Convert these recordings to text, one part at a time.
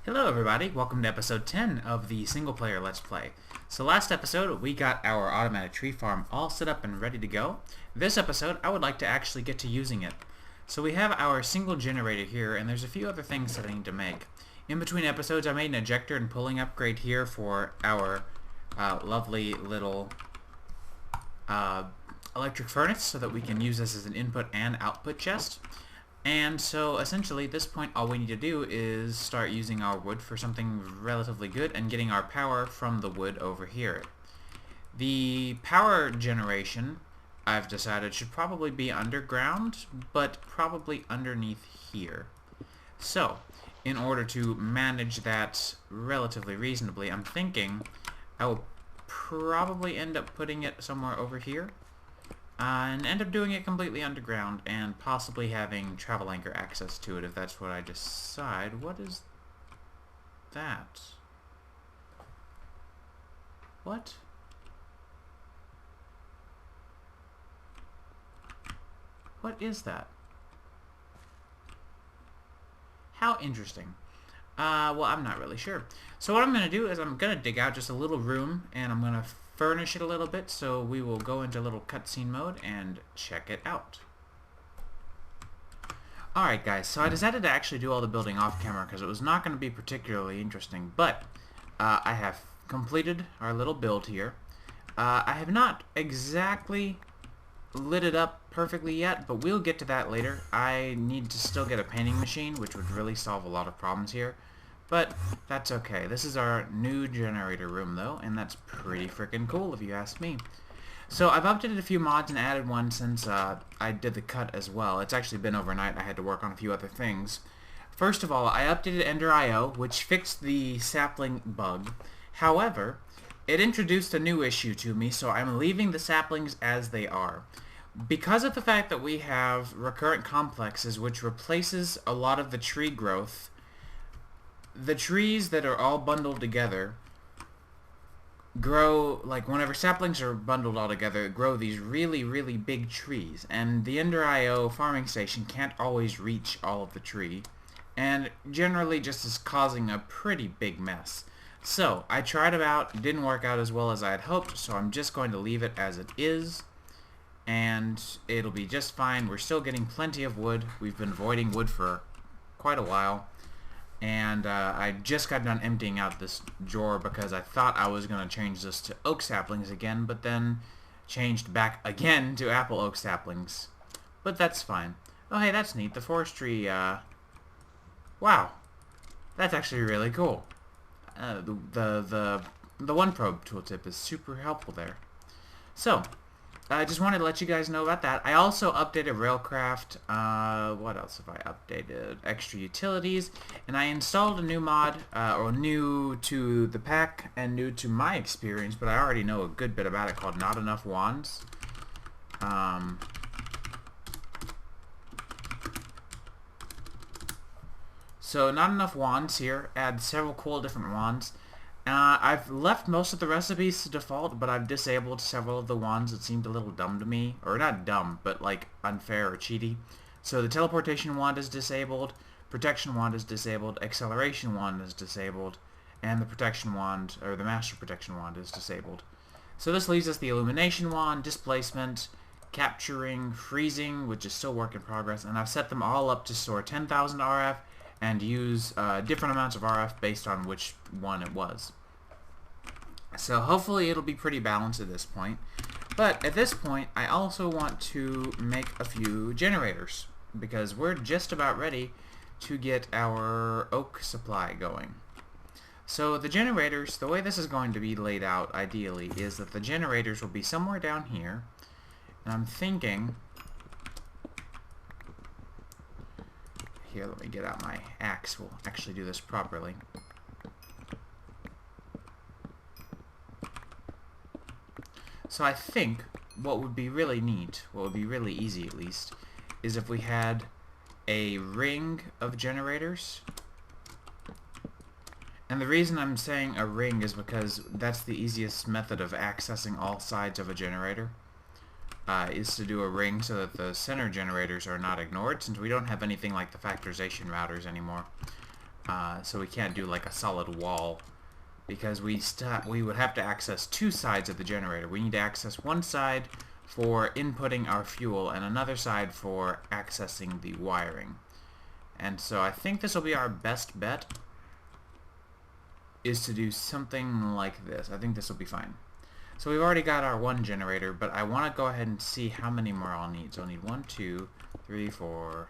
Hello everybody, welcome to episode 10 of the single player Let's Play. So last episode we got our automatic tree farm all set up and ready to go. This episode I would like to actually get to using it. So we have our single generator here and there's a few other things that I need to make. In between episodes I made an ejector and pulling upgrade here for our lovely little electric furnace so that we can use this as an input and output chest. And so essentially at this point all we need to do is start using our wood for something relatively good and getting our power from the wood over here. The power generation I've decided should probably be underground, but probably underneath here. So in order to manage that relatively reasonably, I'm thinking I will probably end up putting it somewhere over here. And end up doing it completely underground and possibly having travel anchor access to it if that's what I decide. What is that? What? What is that? How interesting. Well, I'm not really sure. So what I'm going to do is I'm going to dig out just a little room and I'm going to furnish it a little bit, so we will go into a little cutscene mode and check it out. Alright guys, so I decided to actually do all the building off camera because it was not going to be particularly interesting, but I have completed our little build here. I have not exactly lit it up perfectly yet, but we'll get to that later. I need to still get a painting machine, which would really solve a lot of problems here. But that's okay. This is our new generator room though, and that's pretty freaking cool if you ask me. So I've updated a few mods and added one since I did the cut as well. It's actually been overnight. I had to work on a few other things. First of all, I updated Ender.io, which fixed the sapling bug. However, it introduced a new issue to me, so I'm leaving the saplings as they are. Because of the fact that we have recurrent complexes, which replaces a lot of the tree growth, the trees that are all bundled together grow, like whenever saplings are bundled all together, grow these really, really big trees. And the Ender.io farming station can't always reach all of the tree, and generally just is causing a pretty big mess. So, I tried it out, it didn't work out as well as I had hoped, so I'm just going to leave it as it is. And it'll be just fine. We're still getting plenty of wood. We've been avoiding wood for quite a while. And I just got done emptying out this drawer because I thought I was going to change this to oak saplings again, but then changed back again to apple oak saplings. But that's fine. Oh hey, that's neat. The forestry, wow. That's actually really cool. The one probe tooltip is super helpful there. So, I just wanted to let you guys know about that. I also updated Railcraft. What else have I updated? Extra utilities. And I installed a new mod, or new to the pack and new to my experience, but I already know a good bit about it, called Not Enough Wands. So Not Enough Wands here adds several cool different wands. I've left most of the recipes to default, but I've disabled several of the wands that seemed a little dumb to me. Or not dumb, but like unfair or cheaty. So the teleportation wand is disabled, protection wand is disabled, acceleration wand is disabled, and the protection wand, or the master protection wand is disabled. So this leaves us the illumination wand, displacement, capturing, freezing, which is still work in progress, and I've set them all up to store 10,000 RF and use different amounts of RF based on which one it was. So hopefully it'll be pretty balanced at this point. But at this point, I also want to make a few generators, because we're just about ready to get our oak supply going. So the generators, the way this is going to be laid out ideally, is that the generators will be somewhere down here. And I'm thinking... Here, let me get out my axe. We'll actually do this properly. So I think what would be really neat, what would be really easy at least, is if we had a ring of generators. And the reason I'm saying a ring is because that's the easiest method of accessing all sides of a generator. is to do a ring so that the center generators are not ignored, since we don't have anything like the factorization routers anymore. so we can't do like a solid wall, because we would have to access two sides of the generator. We need to access one side for inputting our fuel and another side for accessing the wiring. And so I think this will be our best bet, is to do something like this. I think this will be fine. So we've already got our one generator, but I want to go ahead and see how many more I'll need. So I'll need 1, 2, 3, 4,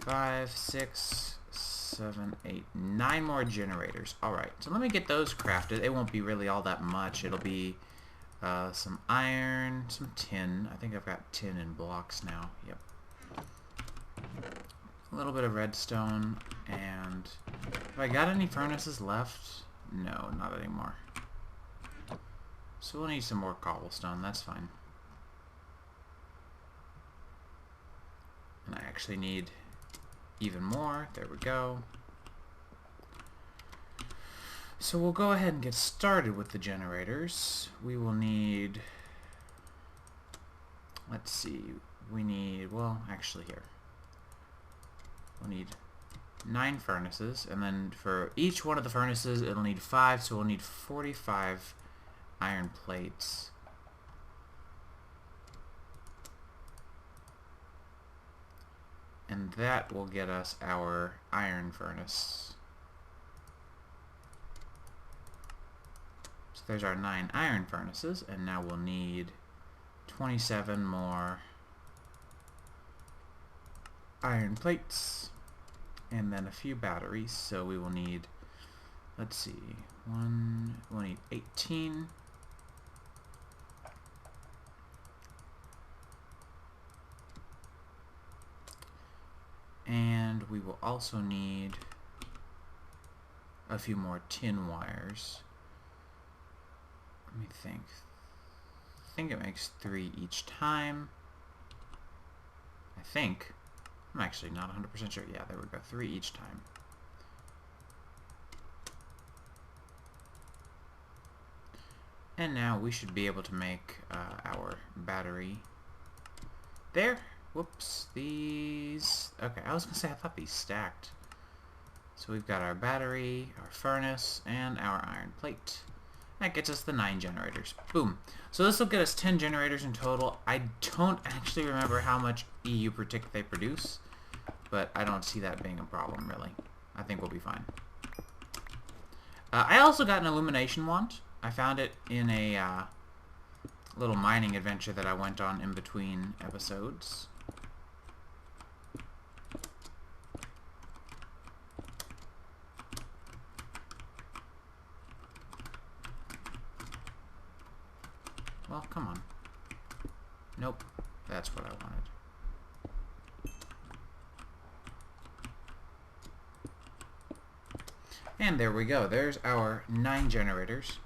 5, 6, 7, 8, 9 more generators. Alright, so let me get those crafted. It won't be really all that much. It'll be some iron, some tin. I think I've got tin in blocks now. Yep. A little bit of redstone, and have I got any furnaces left? No, not anymore. So we'll need some more cobblestone, that's fine. And I actually need even more. There we go. So we'll go ahead and get started with the generators. We will need, let's see, we need, well, actually here. We'll need 9 furnaces, and then for each one of the furnaces it'll need 5, so we'll need 45 iron plates. And that will get us our iron furnace. So there's our 9 iron furnaces, and now we'll need 27 more iron plates, and then a few batteries. So we will need, let's see, we'll need 18. And we will also need a few more tin wires. Let me think. I think it makes 3 each time. I think. I'm actually not 100% sure. Yeah, there we go. 3 each time. And now we should be able to make our battery. There. Whoops. These... Okay, I was going to say I thought these stacked. So we've got our battery, our furnace, and our iron plate. That gets us the 9 generators. Boom. So this will get us 10 generators in total. I don't actually remember how much EU per tick they produce, but I don't see that being a problem, really. I think we'll be fine. I also got an illumination wand. I found it in a little mining adventure that I went on in between episodes. Well, come on. Nope. That's what I wanted. And there we go. There's our 9 generators.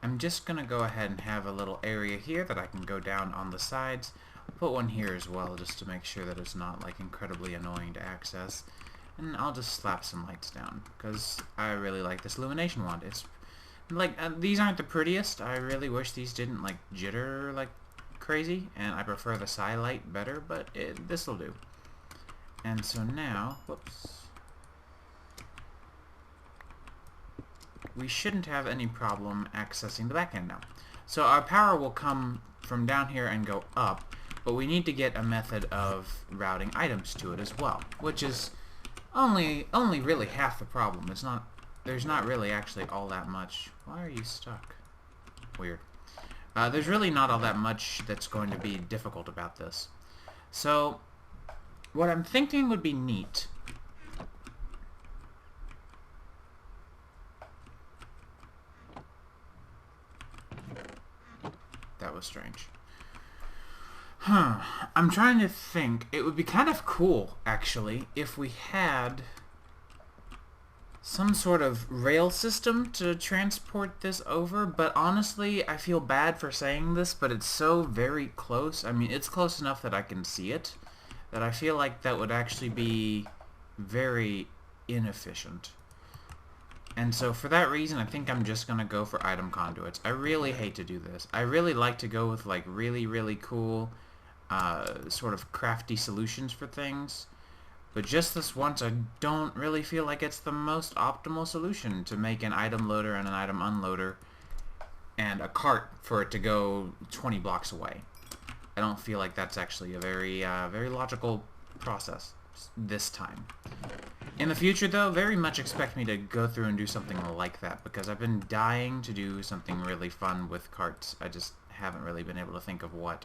I'm just going to go ahead and have a little area here that I can go down on the sides. Put one here as well, just to make sure that it's not like incredibly annoying to access. And I'll just slap some lights down, because I really like this illumination wand. It's like, these aren't the prettiest. I really wish these didn't like jitter like crazy, and I prefer the Psy light better, but this'll do. And so now, whoops, we shouldn't have any problem accessing the back end now. So our power will come from down here and go up, but we need to get a method of routing items to it as well, which is only really half the problem. It's not, there's not really actually all that much. Why are you stuck? Weird. There's really not all that much that's going to be difficult about this. So what I'm thinking would be neat that was strange. I'm trying to think. It would be kind of cool, actually, if we had some sort of rail system to transport this over, but honestly, I feel bad for saying this, but it's so very close. I mean, it's close enough that I can see it, that I feel like that would actually be very inefficient. And so for that reason, I think I'm just going to go for item conduits. I really hate to do this. I really like to go with like really, really cool sort of crafty solutions for things. But just this once, I don't really feel like it's the most optimal solution to make an item loader and an item unloader and a cart for it to go 20 blocks away. I don't feel like that's actually a very logical process this time. In the future, though, very much expect me to go through and do something like that, because I've been dying to do something really fun with carts. I just haven't really been able to think of what.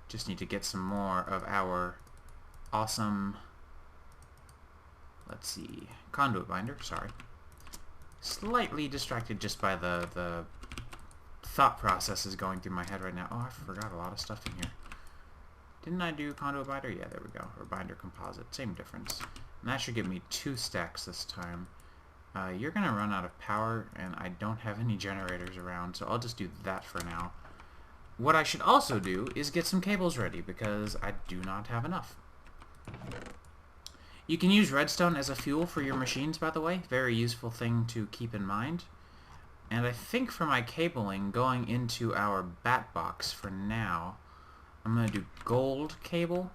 Just need to get some more of our awesome, let's see, conduit binder, sorry. Slightly distracted just by the thought processes going through my head right now. Oh, I forgot a lot of stuff in here. Didn't I do conduit binder? Yeah, there we go. Or binder composite, same difference. And that should give me 2 stacks this time. You're gonna run out of power, and I don't have any generators around, so I'll just do that for now. What I should also do is get some cables ready, because I do not have enough. You can use redstone as a fuel for your machines, by the way. Very useful thing to keep in mind. And I think for my cabling, going into our bat box for now, I'm going to do gold cable.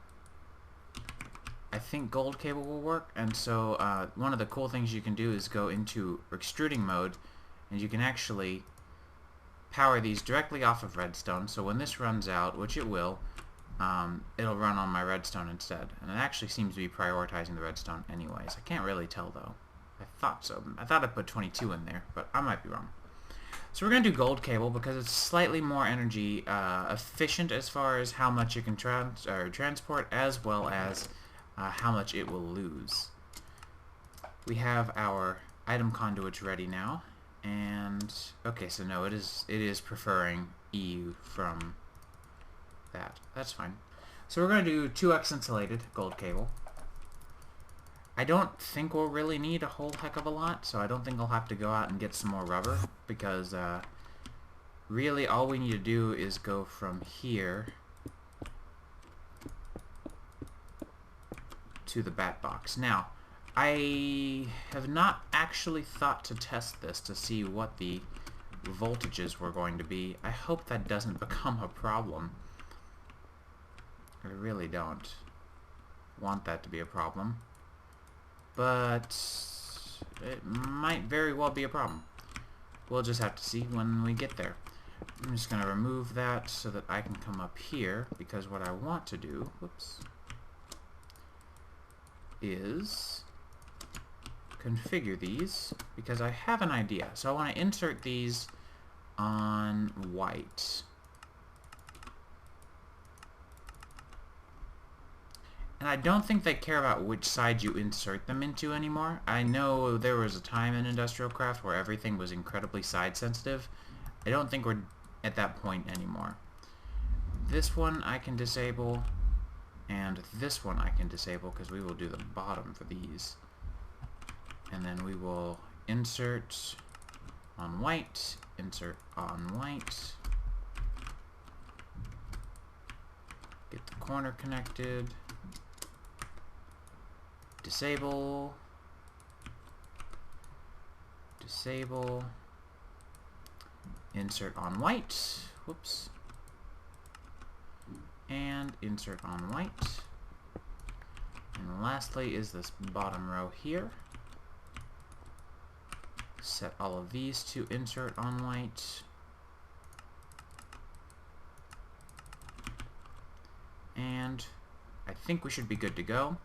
I think gold cable will work, and so one of the cool things you can do is go into extruding mode, and you can actually power these directly off of redstone, so when this runs out, which it will, it'll run on my redstone instead. And it actually seems to be prioritizing the redstone anyways. I can't really tell though. I thought so. I thought I put 22 in there, but I might be wrong. So we're going to do gold cable because it's slightly more energy efficient as far as how much you can transport, as well as how much it will lose. We have our item conduits ready now. And okay, so no, it is preferring EU from that. That's fine. So we're going to do 2x insulated gold cable. I don't think we'll really need a whole heck of a lot, so I don't think I'll have to go out and get some more rubber, because really all we need to do is go from here to the bat box. Now, I have not actually thought to test this to see what the voltages were going to be. I hope that doesn't become a problem. I really don't want that to be a problem. But it might very well be a problem. We'll just have to see when we get there. I'm just going to remove that so that I can come up here, because what I want to do, whoops, is configure these, because I have an idea. So I want to insert these on white. And I don't think they care about which side you insert them into anymore. I know there was a time in Industrial Craft where everything was incredibly side sensitive. I don't think we're at that point anymore. This one I can disable, and this one I can disable, because we will do the bottom for these. And then we will insert on white, insert on white, get the corner connected, disable, disable, insert on white, whoops, and insert on white. And lastly is this bottom row here. Set all of these to insert on white. And I think we should be good to go.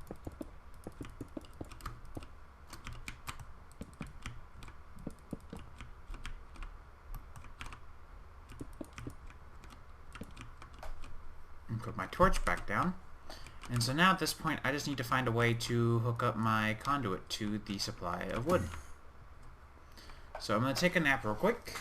And put my torch back down. And so now at this point I just need to find a way to hook up my conduit to the supply of wood. So I'm going to take a nap real quick.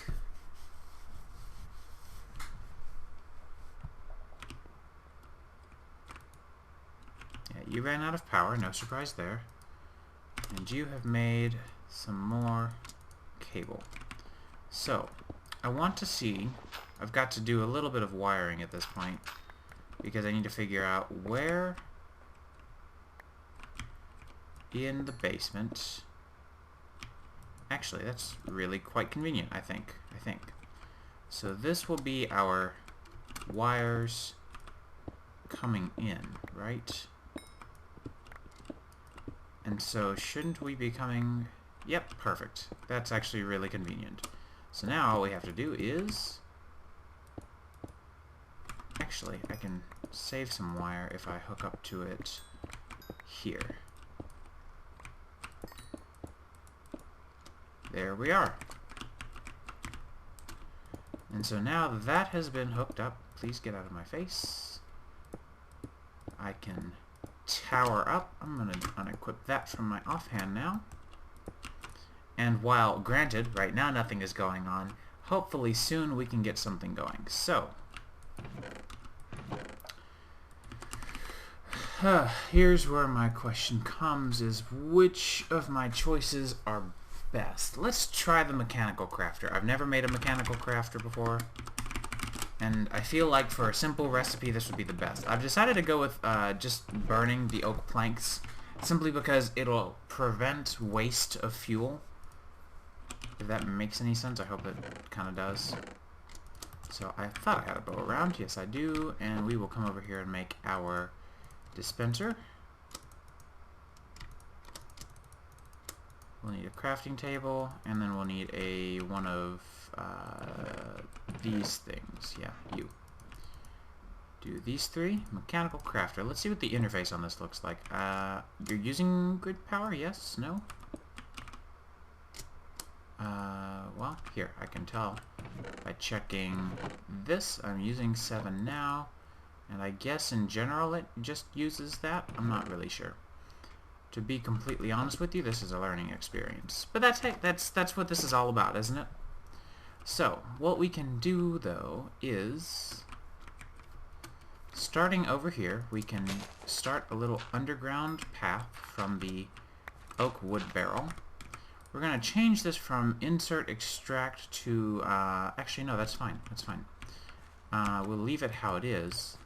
Yeah, you ran out of power, no surprise there. And you have made some more cable. So, I want to see, I've got to do a little bit of wiring at this point, because I need to figure out where in the basement Actually, that's really quite convenient, I think. So this will be our wires coming in, right? And so shouldn't we be coming... Yep, perfect. That's actually really convenient. So now all we have to do is... Actually, I can save some wire if I hook up to it here. There we are. And so now that has been hooked up, please get out of my face. I can tower up. I'm going to unequip that from my offhand now. And while, granted, right now nothing is going on, hopefully soon we can get something going. So, here's where my question comes, is which of my choices are best? Let's try the mechanical crafter. I've never made a mechanical crafter before, and I feel like for a simple recipe this would be the best. I've decided to go with just burning the oak planks, simply because it'll prevent waste of fuel. If that makes any sense, I hope it kind of does. So I thought I had a bow around. Yes, I do. And we will come over here and make our dispenser. We'll need a crafting table, and then we'll need one of these things. Yeah, you. Do these three. Mechanical crafter. Let's see what the interface on this looks like. You're using grid power? Yes? No? Well, here, I can tell by checking this. I'm using 7 now, and I guess in general it just uses that. I'm not really sure. To be completely honest with you, this is a learning experience. But that's what this is all about, isn't it? So, what we can do, though, is... starting over here, we can start a little underground path from the oak wood barrel. We're going to change this from insert extract to... actually, no, that's fine. That's fine. We'll leave it how it is,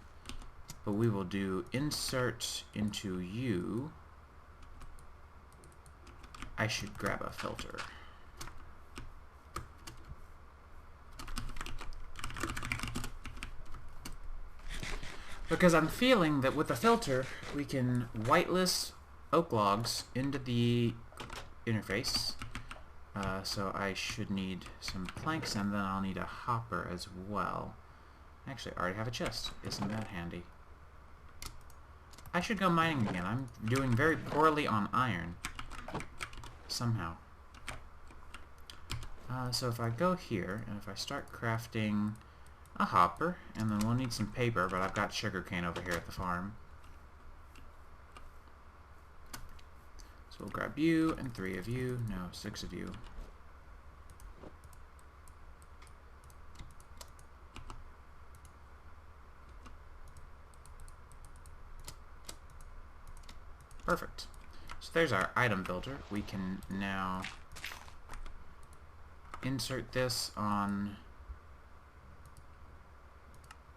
but we will do insert into you. I should grab a filter. Because I'm feeling that with a filter, we can whitelist oak logs into the interface. So I should need some planks, and then I'll need a hopper as well. Actually, I already have a chest. Isn't that handy? I should go mining again. I'm doing very poorly on iron. Somehow. So if I go here, and if I start crafting a hopper, and then we'll need some paper, but I've got sugarcane over here at the farm. So we'll grab you, and 3 of you. No, 6 of you. Perfect. So there's our item builder. We can now insert this on...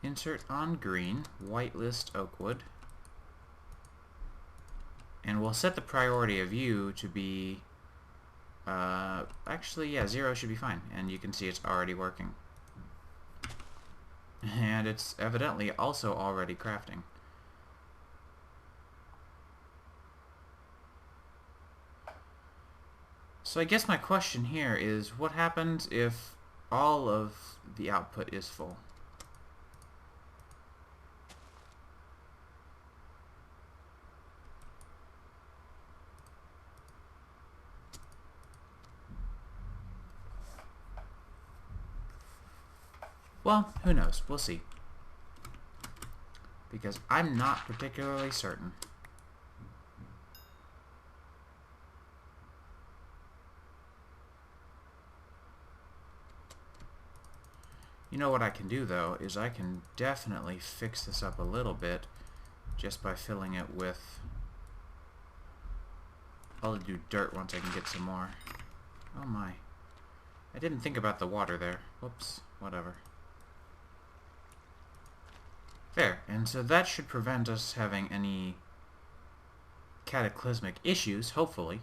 insert on green, whitelist oakwood. And we'll set the priority of you to be... actually, yeah, 0 should be fine. And you can see it's already working. And it's evidently also already crafting. So I guess my question here is, what happens if all of the output is full? Well, who knows? We'll see. Because I'm not particularly certain. You know what I can do, though, is I can definitely fix this up a little bit just by filling it with... I'll do dirt once I can get some more. Oh my. I didn't think about the water there. Whoops. Whatever. There. And so that should prevent us having any cataclysmic issues, hopefully,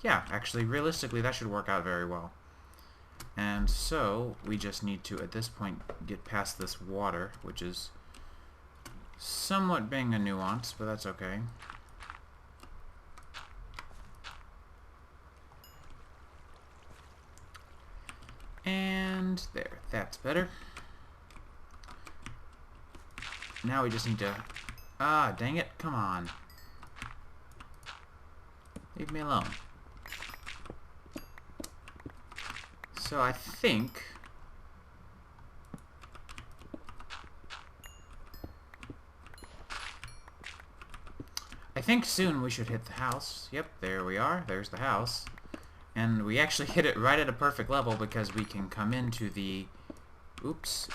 Yeah, actually, realistically, that should work out very well. And so, we just need to, at this point, get past this water, which is somewhat being a nuance, but that's okay. And there, that's better. Now we just need to... Ah, dang it, come on. Leave me alone. So I think... soon we should hit the house. Yep, there we are. There's the house. And we actually hit it right at a perfect level because we can come into the... Oops.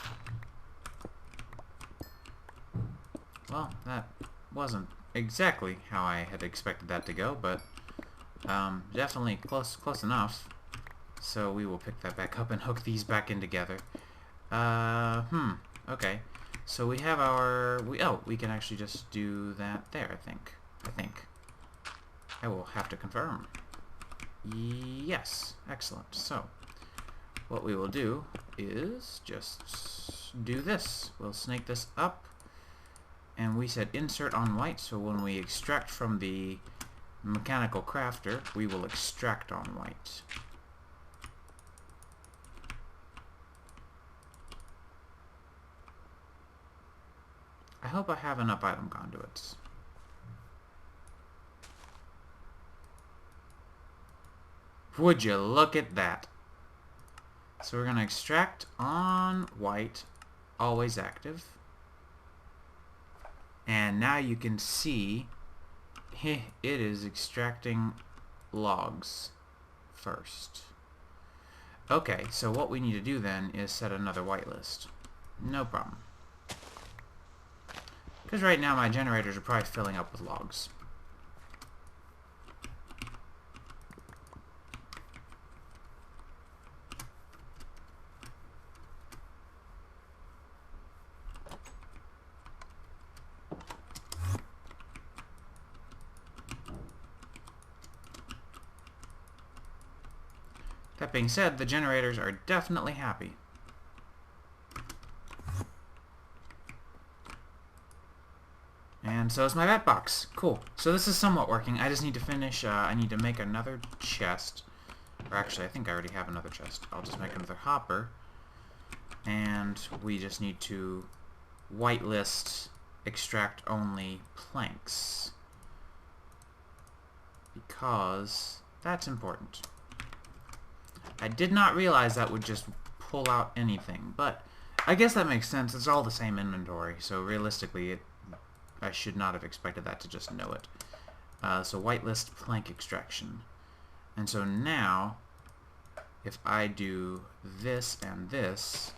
Well, that wasn't exactly how I had expected that to go, but definitely close enough. So we will pick that back up and hook these back in together. Okay. So we have our... we can actually just do that there, I think. I will have to confirm. Yes. Excellent. So, what we will do is just do this. We'll snake this up. And we said insert on white, so when we extract from the mechanical crafter, we will extract on white. I hope I have enough item conduits. Would you look at that? So we're going to extract on white, always active. And now you can see it is extracting logs first. Okay, so what we need to do then is set another whitelist. No problem. Because right now my generators are probably filling up with logs. That being said, the generators are definitely happy. And so is my bat box. Cool. So this is somewhat working. I just need to finish, I need to make another chest. Or actually, I think I already have another chest. I'll just make another hopper. And we just need to whitelist extract only planks. Because that's important. I did not realize that would just pull out anything, but I guess that makes sense. It's all the same inventory, so realistically, I should not have expected that to just know it. So whitelist plank extraction. And so now, if I do this and this,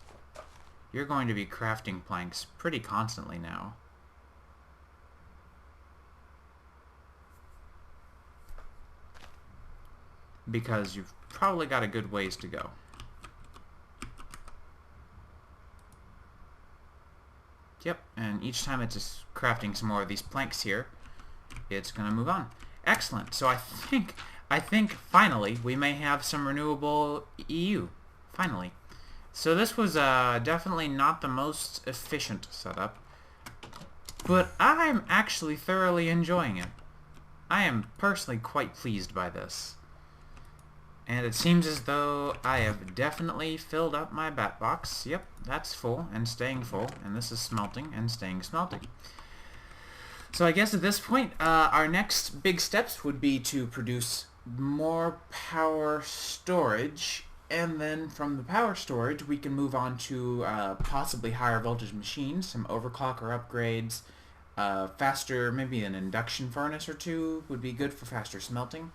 you're going to be crafting planks pretty constantly now. Because you've probably got a good ways to go. Yep, and each time it's just crafting some more of these planks here, it's going to move on. Excellent. So I think finally we may have some renewable EU. Finally. So this was definitely not the most efficient setup, but I'm actually thoroughly enjoying it. I am personally quite pleased by this. And it seems as though I have definitely filled up my bat box. Yep, that's full and staying full. And this is smelting and staying smelting. So I guess at this point, our next big steps would be to produce more power storage. And then from the power storage, we can move on to possibly higher voltage machines, some overclocker upgrades, faster, maybe an induction furnace or two would be good for faster smelting.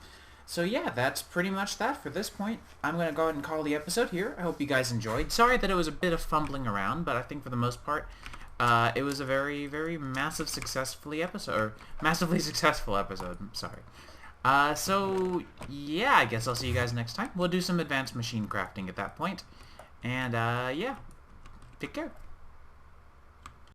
So yeah, that's pretty much that for this point. I'm going to go ahead and call the episode here. I hope you guys enjoyed. Sorry that it was a bit of fumbling around, but I think for the most part, it was a very, very massively successful episode. Sorry. So yeah, I guess I'll see you guys next time. We'll do some advanced machine crafting at that point. And yeah, take care.